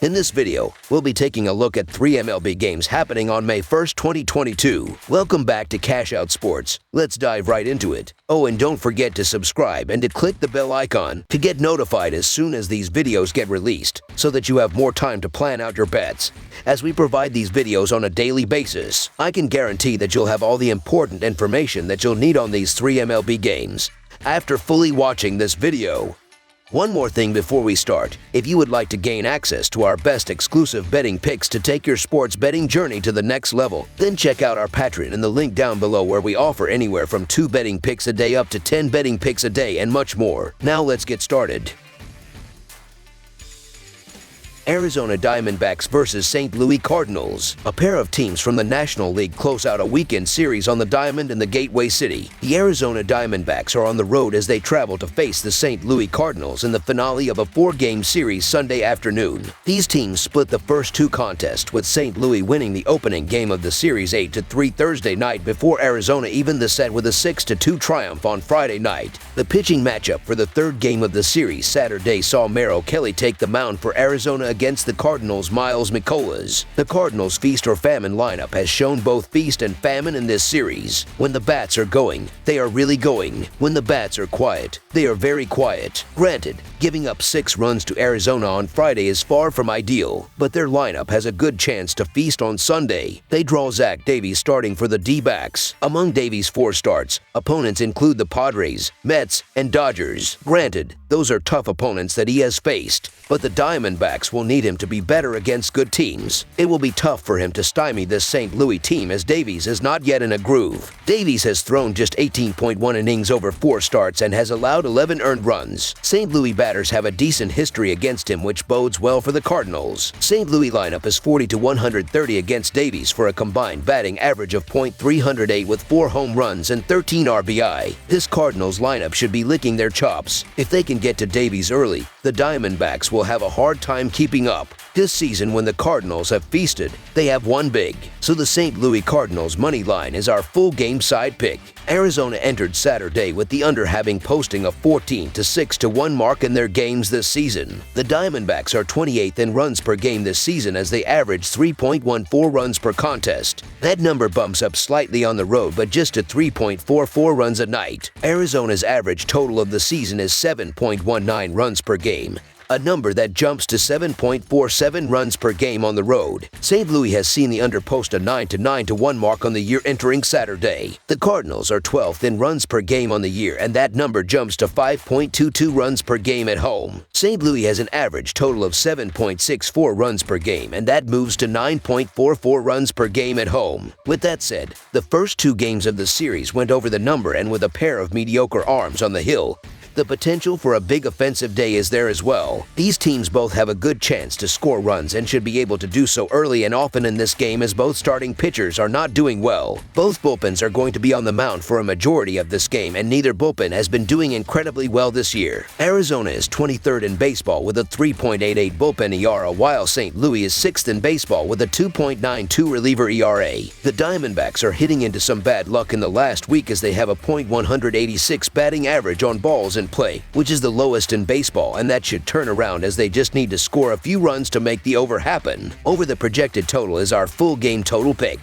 In this video, we'll be taking a look at 3 MLB games happening on May 1st, 2022. Welcome back to Cash Out Sports. Let's dive right into it. Oh, and don't forget to subscribe and to click the bell icon to get notified as soon as these videos get released, so that you have more time to plan out your bets. As we provide these videos on a daily basis, I can guarantee that you'll have all the important information that you'll need on these 3 MLB games after fully watching this video. One more thing before we start. If you would like to gain access to our best exclusive betting picks to take your sports betting journey to the next level, then check out our Patreon in the link down below, where we offer anywhere from 2 betting picks a day up to 10 betting picks a day and much more. Now let's get started. Arizona Diamondbacks versus St. Louis Cardinals. A pair of teams from the National League close out a weekend series on the Diamond in the Gateway City. The Arizona Diamondbacks are on the road as they travel to face the St. Louis Cardinals in the finale of a 4-game series Sunday afternoon. These teams split the first 2 contests, with St. Louis winning the opening game of the series 8-3 Thursday night before Arizona evened the set with a 6-2 triumph on Friday night. The pitching matchup for the 3rd game of the series Saturday saw Merrill Kelly take the mound for Arizona against the Cardinals' Miles Mikolas. The Cardinals' feast or famine lineup has shown both feast and famine in this series. When the bats are going, they are really going. When the bats are quiet, they are very quiet. Granted, giving up 6 runs to Arizona on Friday is far from ideal, but their lineup has a good chance to feast on Sunday. They draw Zach Davies starting for the D-backs. Among Davies' 4 starts, opponents include the Padres, Mets, and Dodgers. Granted, those are tough opponents that he has faced, but the Diamondbacks will need him to be better against good teams. It will be tough for him to stymie this St. Louis team, as Davies is not yet in a groove. Davies has thrown just 18.1 innings over 4 starts and has allowed 11 earned runs. St. Louis batters have a decent history against him, which bodes well for the Cardinals. St. Louis lineup is 40-130 against Davies for a combined batting average of .308 with 4 home runs and 13 RBI. This Cardinals lineup should be licking their chops. If they can get to Davies early, the Diamondbacks will have a hard time keeping up. This season, when the Cardinals have feasted, they have won big. So the St. Louis Cardinals money line is our full game side pick. Arizona entered Saturday with the under having posting a 14-6-1 mark in their games this season. The Diamondbacks are 28th in runs per game this season, as they average 3.14 runs per contest. That number bumps up slightly on the road, but just to 3.44 runs a night. Arizona's average total of the season is 7.19 runs per game, a number that jumps to 7.47 runs per game on the road. St. Louis has seen the under post a 9-1 mark on the year entering Saturday. The Cardinals are 12th in runs per game on the year, and that number jumps to 5.22 runs per game at home. St. Louis has an average total of 7.64 runs per game, and that moves to 9.44 runs per game at home. With that said, the first 2 games of the series went over the number, and with a pair of mediocre arms on the hill, the potential for a big offensive day is there as well. These teams both have a good chance to score runs and should be able to do so early and often in this game, as both starting pitchers are not doing well. Both bullpens are going to be on the mound for a majority of this game, and neither bullpen has been doing incredibly well this year. Arizona is 23rd in baseball with a 3.88 bullpen ERA, while St. Louis is 6th in baseball with a 2.92 reliever ERA. The Diamondbacks are hitting into some bad luck in the last week, as they have a .186 batting average on balls in play, which is the lowest in baseball, and that should turn around, as they just need to score a few runs to make the over happen. Over the projected total is our full game total pick.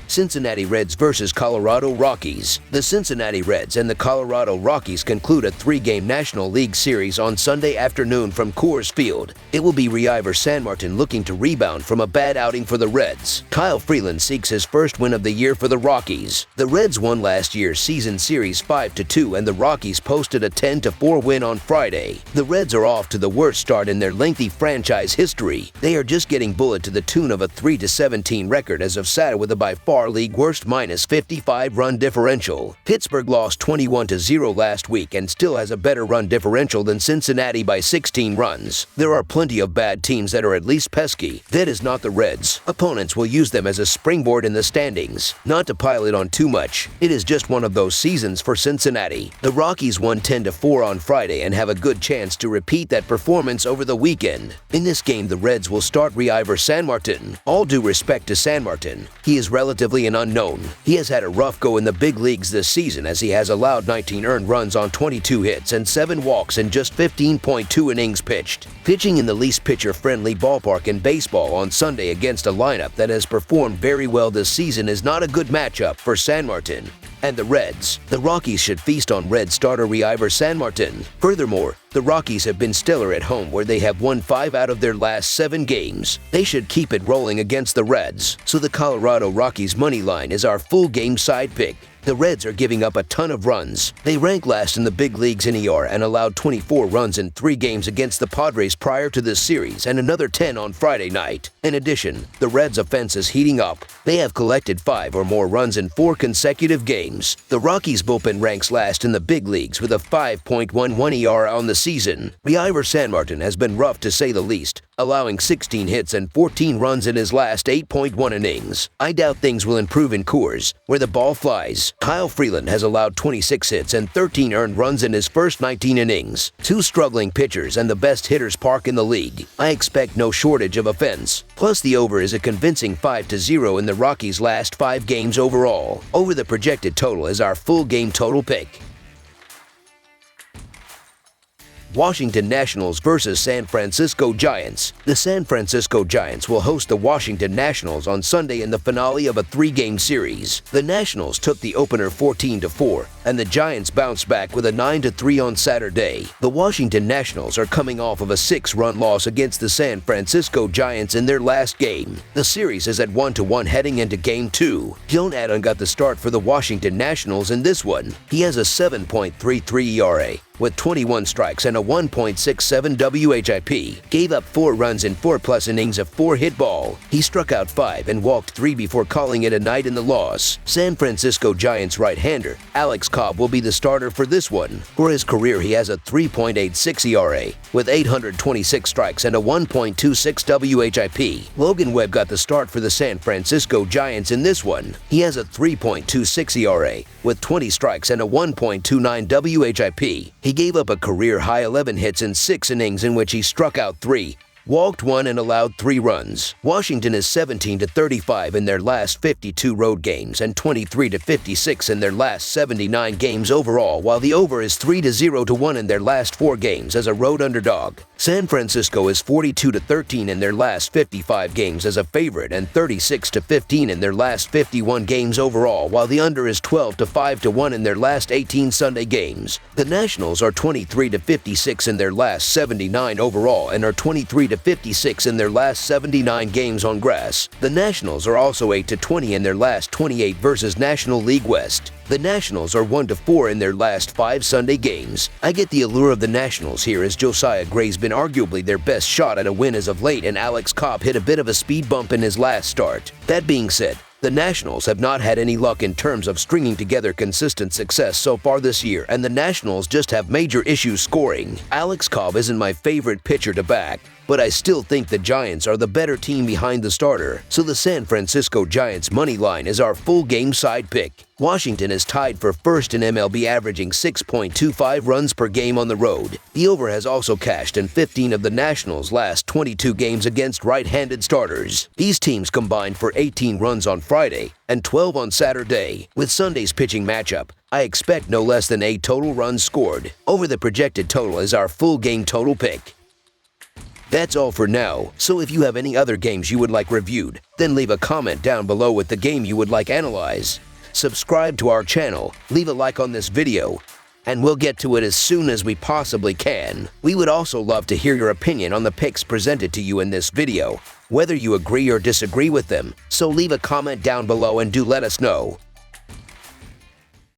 Cincinnati Reds versus Colorado Rockies. The Cincinnati Reds and the Colorado Rockies conclude a 3-game National League series on Sunday afternoon from Coors Field. It will be Reiver Sanmartin looking to rebound from a bad outing for the Reds. Kyle Freeland seeks his first win of the year for the Rockies. The Reds won last year's season series 5-2, and the Rockies posted a 10-4 win on Friday. The Reds are off to the worst start in their lengthy franchise history. They are just getting bullied to the tune of a 3-17 record as of Saturday, with a by far league worst -55 run differential. Pittsburgh lost 21-0 last week and still has a better run differential than Cincinnati by 16 runs. There are plenty of bad teams that are at least pesky. That is not the Reds. Opponents will use them as a springboard in the standings. Not to pile it on too much, it is just one of those seasons for Cincinnati. The Rockies won 10-4 on Friday and have a good chance to repeat that performance over the weekend. In this game, the Reds will start Reiver Sanmartin. All due respect to Sanmartin, he is relatively relatively an unknown. He has had a rough go in the big leagues this season as he has allowed 19 earned runs on 22 hits and 7 walks in just 15.2 innings pitched. Pitching in the least pitcher-friendly ballpark in baseball on Sunday against a lineup that has performed very well this season is not a good matchup for Sanmartin and the Reds. The Rockies should feast on Red starter Reiver Sanmartin. Furthermore, the Rockies have been stellar at home where they have won 5 out of their last 7 games. They should keep it rolling against the Reds, so the Colorado Rockies money line is our full game side pick. The Reds are giving up a ton of runs. They rank last in the big leagues in ER and allowed 24 runs in 3 games against the Padres prior to this series and another 10 on Friday night. In addition, the Reds' offense is heating up. They have collected 5 or more runs in 4 consecutive games. The Rockies' bullpen ranks last in the big leagues with a 5.11 ERA on the season. Reiver Sanmartin has been rough to say the least, allowing 16 hits and 14 runs in his last 8.1 innings. I doubt things will improve in Coors, where the ball flies. Kyle Freeland has allowed 26 hits and 13 earned runs in his first 19 innings. 2 struggling pitchers and the best hitters park in the league. I expect no shortage of offense. Plus, the over is a convincing 5-0 in the Rockies' last 5 games overall. Over the projected total is our full game total pick. Washington Nationals versus San Francisco Giants. The San Francisco Giants will host the Washington Nationals on Sunday in the finale of a 3-game series. The Nationals took the opener 14-4, and the Giants bounced back with a 9-3 on Saturday. The Washington Nationals are coming off of a 6-run loss against the San Francisco Giants in their last game. The series is at 1-1 heading into Game 2. Joan Adon got the start for the Washington Nationals in this one. He has a 7.33 ERA. with 21 strikes and a 1.67 WHIP, gave up 4 runs in 4+ innings of 4-hit ball. He struck out 5 and walked 3 before calling it a night in the loss. San Francisco Giants right-hander Alex Cobb will be the starter for this one. For his career, he has a 3.86 ERA, with 826 strikes and a 1.26 WHIP. Logan Webb got the start for the San Francisco Giants in this one. He has a 3.26 ERA, with 20 strikes and a 1.29 WHIP. He gave up a career-high 11 hits in 6 innings in which he struck out 3, walked 1 and allowed 3 runs. Washington is 17-35 in their last 52 road games and 23-56 in their last 79 games overall, while the over is 3-0-1 in their last 4 games as a road underdog. San Francisco is 42-13 in their last 55 games as a favorite and 36-15 in their last 51 games overall, while the under is 12-5-1 in their last 18 Sunday games. The Nationals are 23-56 in their last 79 overall and are 23-56 in their last 79 games on grass. The Nationals are also 8-20 in their last 28 versus National League West. The Nationals are 1-4 in their last 5 Sunday games. I get the allure of the Nationals here as Josiah Gray's been arguably their best shot at a win as of late, and Alex Cobb hit a bit of a speed bump in his last start. That being said, the Nationals have not had any luck in terms of stringing together consistent success so far this year, and the Nationals just have major issues scoring. Alex Cobb isn't my favorite pitcher to back, but I still think the Giants are the better team behind the starter, so the San Francisco Giants money line is our full game side pick. Washington is tied for first in MLB, averaging 6.25 runs per game on the road. The over has also cashed in 15 of the Nationals' last 22 games against right-handed starters. These teams combined for 18 runs on Friday and 12 on Saturday. With Sunday's pitching matchup, I expect no less than 8 total runs scored. Over the projected total is our full game total pick. That's all for now, so if you have any other games you would like reviewed, then leave a comment down below with the game you would like analyzed. Subscribe to our channel, leave a like on this video, and we'll get to it as soon as we possibly can. We would also love to hear your opinion on the picks presented to you in this video, whether you agree or disagree with them, so leave a comment down below and do let us know.